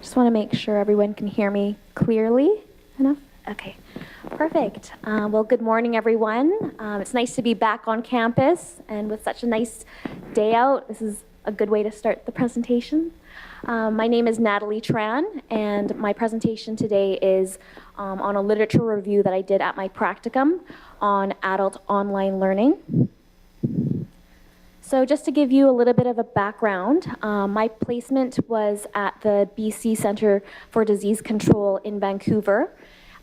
Just want to make sure everyone can hear me clearly enough. Okay, perfect. Well, good morning, everyone. It's nice to be back on campus, and with such a nice day out, this is a good way to start the presentation. My name is Natalie Tran, and my presentation today is on a literature review that I did at my practicum on adult online learning. So just to give you a little bit of a background, my placement was at the BC Centre for Disease Control in Vancouver.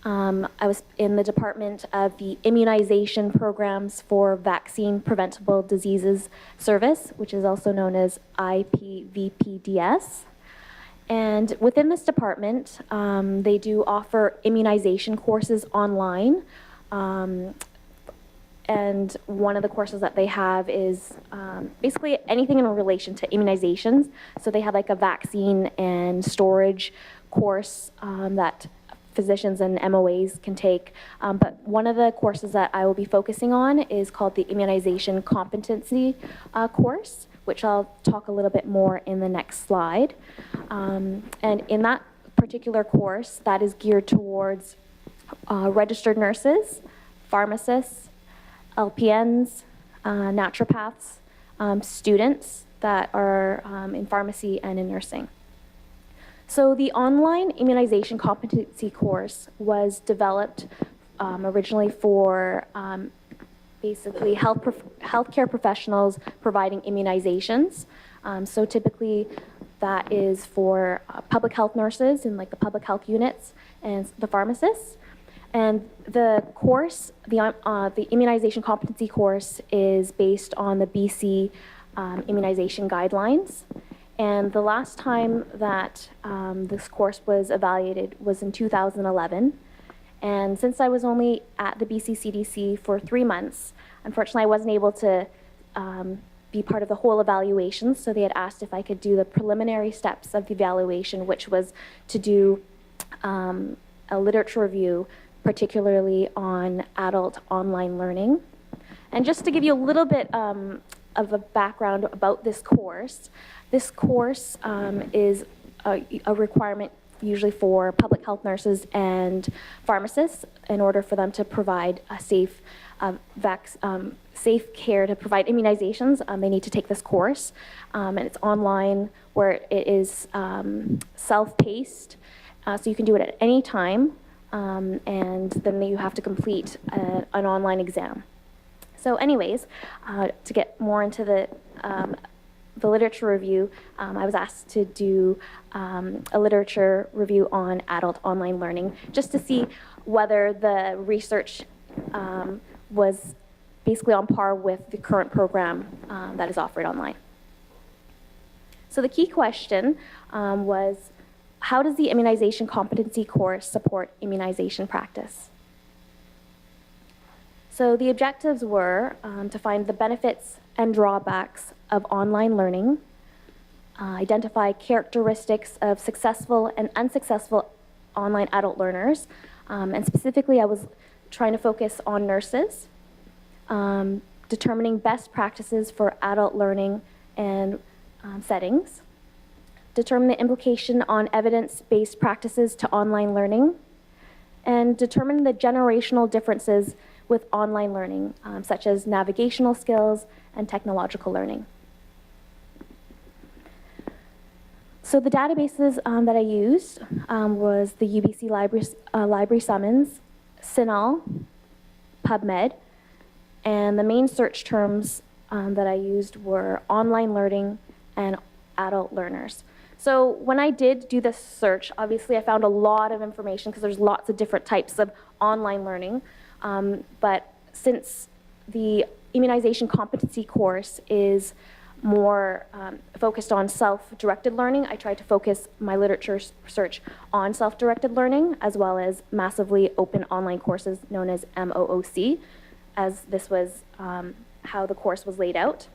I was in the Department of the Immunization Programs for Vaccine Preventable Diseases Service, which is also known as IPVPDS. And within this department, they do offer immunization courses online. And one of the courses that they have is basically anything in relation to immunizations. So they have like a vaccine and storage course that physicians and MOAs can take. But one of the courses that I will be focusing on is called the Immunization Competency course, which I'll talk a little bit more in the next slide. And in that particular course, that is geared towards registered nurses, pharmacists, LPNs, naturopaths, students that are in pharmacy and in nursing. So the online immunization competency course was developed originally for basically healthcare professionals providing immunizations. So typically that is for public health nurses in like the public health units and the pharmacists. And the course, the immunization competency course, is based on the BC immunization guidelines. And the last time that this course was evaluated was in 2011. And since I was only at the BC CDC for 3 months, unfortunately I wasn't able to be part of the whole evaluation. So they had asked if I could do the preliminary steps of the evaluation, which was to do a literature review, particularly on adult online learning. And just to give you a little bit of a background about this course is a requirement usually for public health nurses and pharmacists in order for them to provide a safe care to provide immunizations. They need to take this course, and it's online where it is self-paced, so you can do it at any time. And then you have to complete an online exam. So anyways, to get more into the literature review, I was asked to do a literature review on adult online learning, just to see whether the research was basically on par with the current program that is offered online. So the key question was, how does the immunization competency course support immunization practice? So the objectives were to find the benefits and drawbacks of online learning, identify characteristics of successful and unsuccessful online adult learners, and specifically I was trying to focus on nurses, determining best practices for adult learning and settings, determine the implication on evidence-based practices to online learning, and determine the generational differences with online learning, such as navigational skills and technological learning. So the databases that I used was the UBC Library Summons, CINAHL, PubMed, and the main search terms that I used were online learning and adult learners. So when I did do this search, obviously I found a lot of information because there's lots of different types of online learning. But since the immunization competency course is more focused on self-directed learning, I tried to focus my literature search on self-directed learning, as well as massively open online courses known as MOOC, as this was how the course was laid out.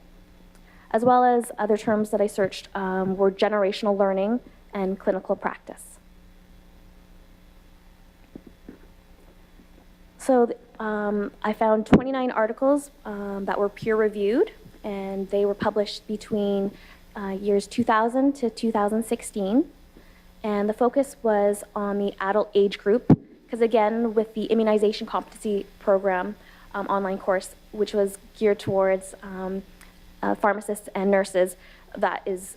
As well as other terms that I searched were generational learning and clinical practice. So I found 29 articles that were peer-reviewed, and they were published between years 2000 to 2016. And the focus was on the adult age group, because again, with the immunization competency program online course, which was geared towards pharmacists and nurses, that is,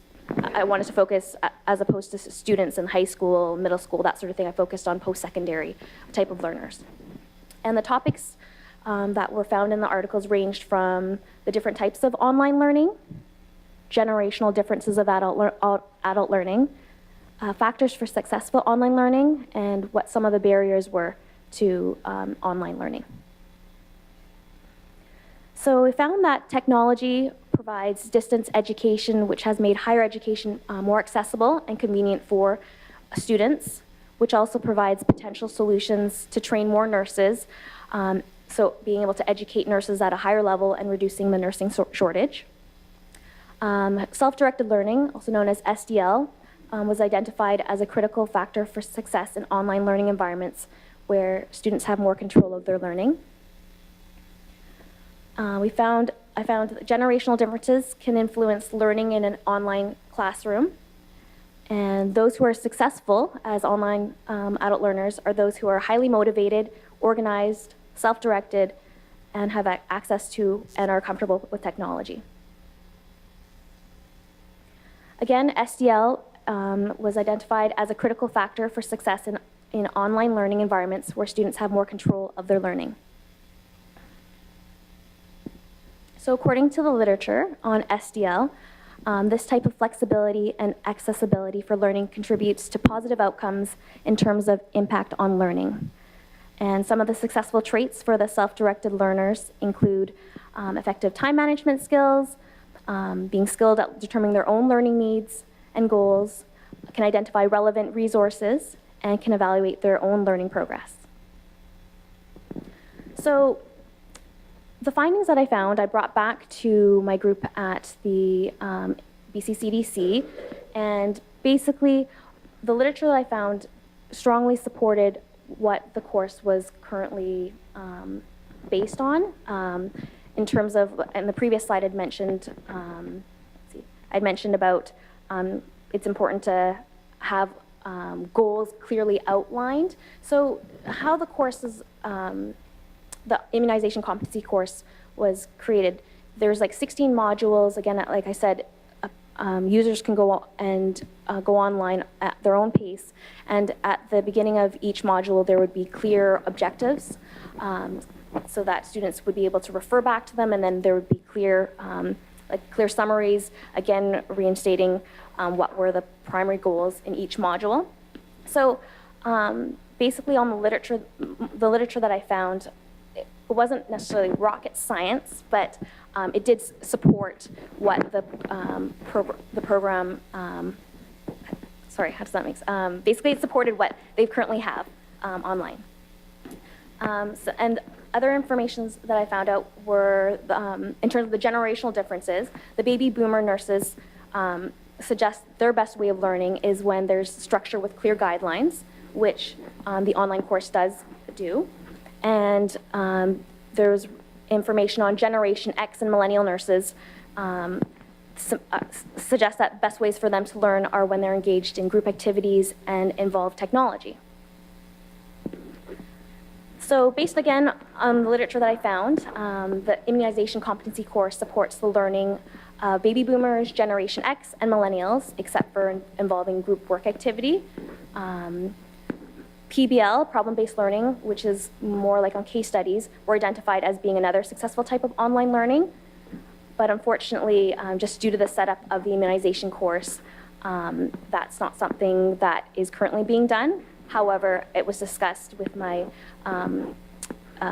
I wanted to focus, as opposed to students in high school, middle school, that sort of thing, I focused on post-secondary type of learners. And the topics that were found in the articles ranged from the different types of online learning, generational differences of adult learning, factors for successful online learning, and what some of the barriers were to online learning. So we found that technology provides distance education, which has made higher education more accessible and convenient for students, which also provides potential solutions to train more nurses, so being able to educate nurses at a higher level and reducing the nursing shortage. Self-directed learning, also known as SDL, was identified as a critical factor for success in online learning environments where students have more control of their learning. I found that generational differences can influence learning in an online classroom. And those who are successful as online adult learners are those who are highly motivated, organized, self-directed, and have access to and are comfortable with technology. Again, SDL was identified as a critical factor for success in online learning environments where students have more control of their learning. So according to the literature on SDL, this type of flexibility and accessibility for learning contributes to positive outcomes in terms of impact on learning. And some of the successful traits for the self-directed learners include effective time management skills, being skilled at determining their own learning needs and goals, can identify relevant resources, and can evaluate their own learning progress. So the findings that I found, I brought back to my group at the BCCDC, and basically the literature that I found strongly supported what the course was currently based on. In terms of, in the previous slide I'd mentioned, I'd mentioned about it's important to have goals clearly outlined. So how the course is, the immunization competency course was created, there's like 16 modules. Again, like I said, users can go and go online at their own pace. And at the beginning of each module, there would be clear objectives so that students would be able to refer back to them, and then there would be clear, clear summaries, again, reinstating what were the primary goals in each module. So basically on the literature that I found, it wasn't necessarily rocket science, but it did support what the program, sorry, how does that make sense? Basically, it supported what they currently have online. And other information that I found out were, in terms of the generational differences, the baby boomer nurses suggest their best way of learning is when there's structure with clear guidelines, which the online course does do. And there's information on Generation X and millennial nurses suggest that best ways for them to learn are when they're engaged in group activities and involve technology. So based again on the literature that I found, the immunization competency course supports the learning of baby boomers, Generation X, and millennials, except for involving group work activity. PBL, problem-based learning, which is more like on case studies, were identified as being another successful type of online learning. But unfortunately, just due to the setup of the immunization course, that's not something that is currently being done. However, it was discussed with my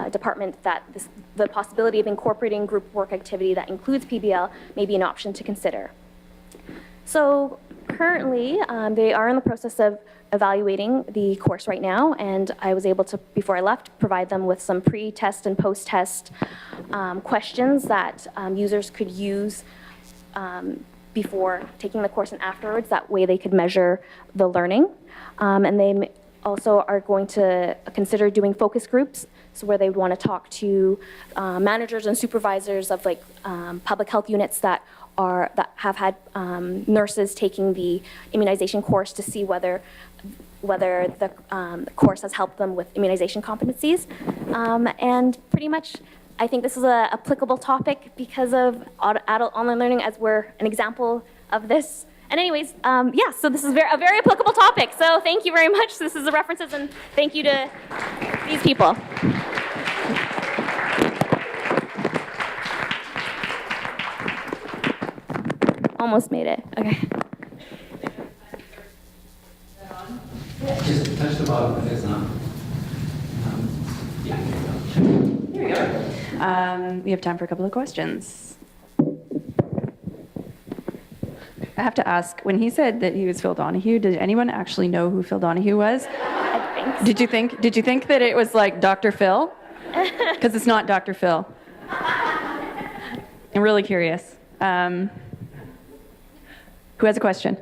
department that the possibility of incorporating group work activity that includes PBL may be an option to consider. So currently, they are in the process of evaluating the course right now, and I was able to, before I left, provide them with some pre-test and post-test questions that users could use before taking the course and afterwards. That way they could measure the learning. And they also are going to consider doing focus groups, so where they would want to talk to managers and supervisors of like public health units that that have had nurses taking the immunization course to see whether the course has helped them with immunization competencies. And pretty much, I think this is a applicable topic because of adult online learning, as we're an example of this. And anyways, yeah, so this is a very applicable topic. So thank you very much. This is the references, and thank you to these people. Almost made it. Okay. Just touch the bottom if it's not. Yeah. Here we go. We have time for a couple of questions. I have to ask, when he said that he was Phil Donahue, did anyone actually know who Phil Donahue was? I think so. Did you think that it was like Dr. Phil? Because it's not Dr. Phil. I'm really curious. Who has a question?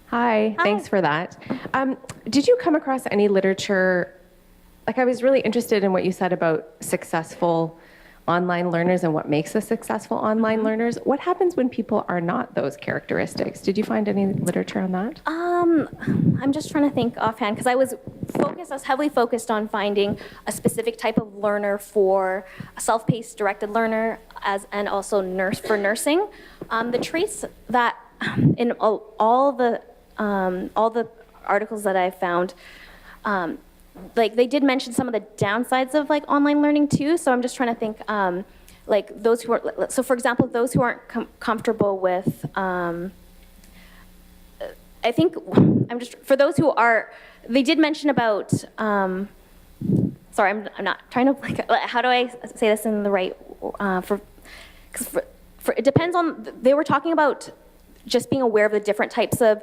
Hi, thanks for that. Did you come across any literature, like I was really interested in what you said about successful online learners and what makes us successful online learners. What happens when people are not those characteristics? Did you find any literature on that? I'm just trying to think offhand, because I was heavily focused on finding a specific type of learner for a self-paced directed learner and also for nursing. The traits that in all the articles that I found, like they did mention some of the downsides of like online learning too. So I'm just trying to think, like those who are, so for example, those who aren't comfortable with, I think for those who are, they did mention about, sorry, I'm not trying to, like, how do I say this in the right, it depends on, they were talking about just being aware of the different types of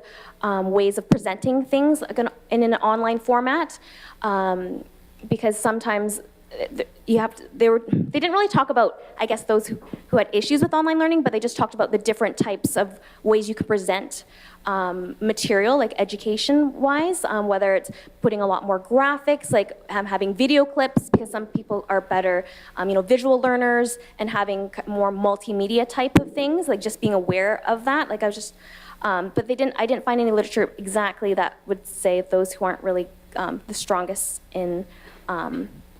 ways of presenting things in an online format, because sometimes you have to, they didn't really talk about, I guess, those who had issues with online learning, but they just talked about the different types of ways you could present material, like education-wise, whether it's putting a lot more graphics, like having video clips, because some people are better, visual learners, and having more multimedia type of things, like just being aware of that. Like I was just, but I didn't find any literature exactly that would say those who aren't really the strongest in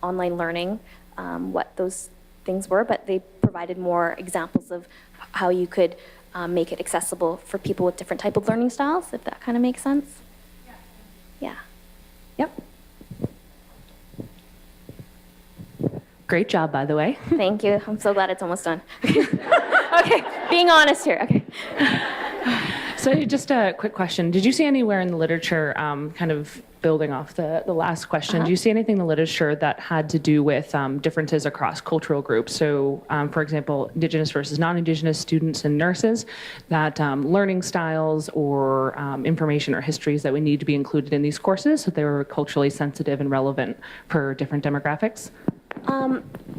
online learning, what those things were, but they provided more examples of how you could make it accessible for people with different type of learning styles, if that kind of makes sense. Yeah. Yep. Great job, by the way. Thank you. I'm so glad it's almost done. Okay, being honest here. Okay. So just a quick question. Did you see anywhere in the literature, kind of building off the last question, do you see anything in the literature that had to do with differences across cultural groups? So, for example, Indigenous versus non-Indigenous students and nurses, that learning styles or information or histories that we need to be included in these courses so they were culturally sensitive and relevant for different demographics?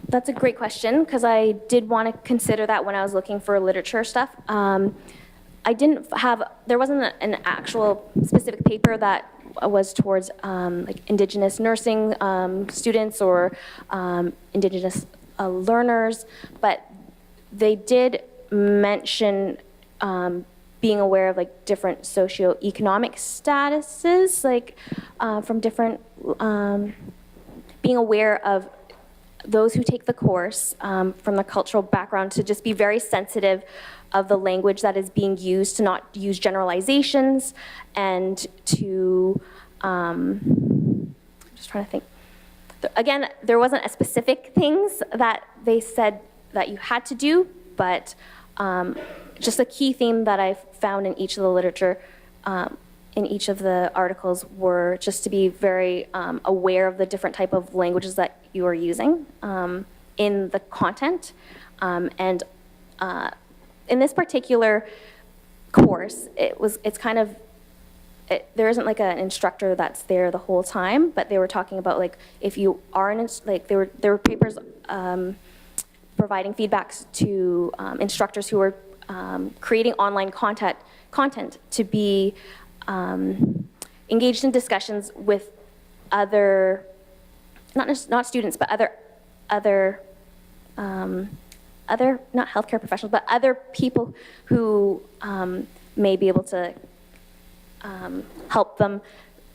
That's a great question, because I did want to consider that when I was looking for literature stuff. There wasn't an actual specific paper that was towards like Indigenous nursing students or Indigenous learners, but they did mention being aware of like different socioeconomic statuses, like from different, being aware of those who take the course from the cultural background, to just be very sensitive of the language that is being used, to not use generalizations, and to, I'm just trying to think. Again, there wasn't a specific things that they said that you had to do, but just a key theme that I found in each of the literature, in each of the articles, were just to be very aware of the different type of languages that you are using in the content. And in this particular course, there isn't like an instructor that's there the whole time, but they were talking about like if you are there were papers providing feedbacks to instructors who were creating online content to be engaged in discussions with other, not students, but other other, other, not healthcare professionals, but other people who may be able to help them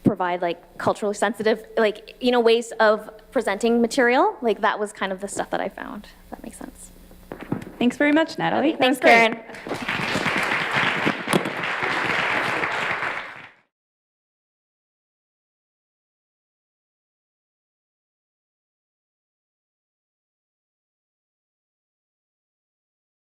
provide like culturally sensitive, like, you know, ways of presenting material. Like that was kind of the stuff that I found, if that makes sense. Thanks very much, Natalie. Thanks, That was great. Karen.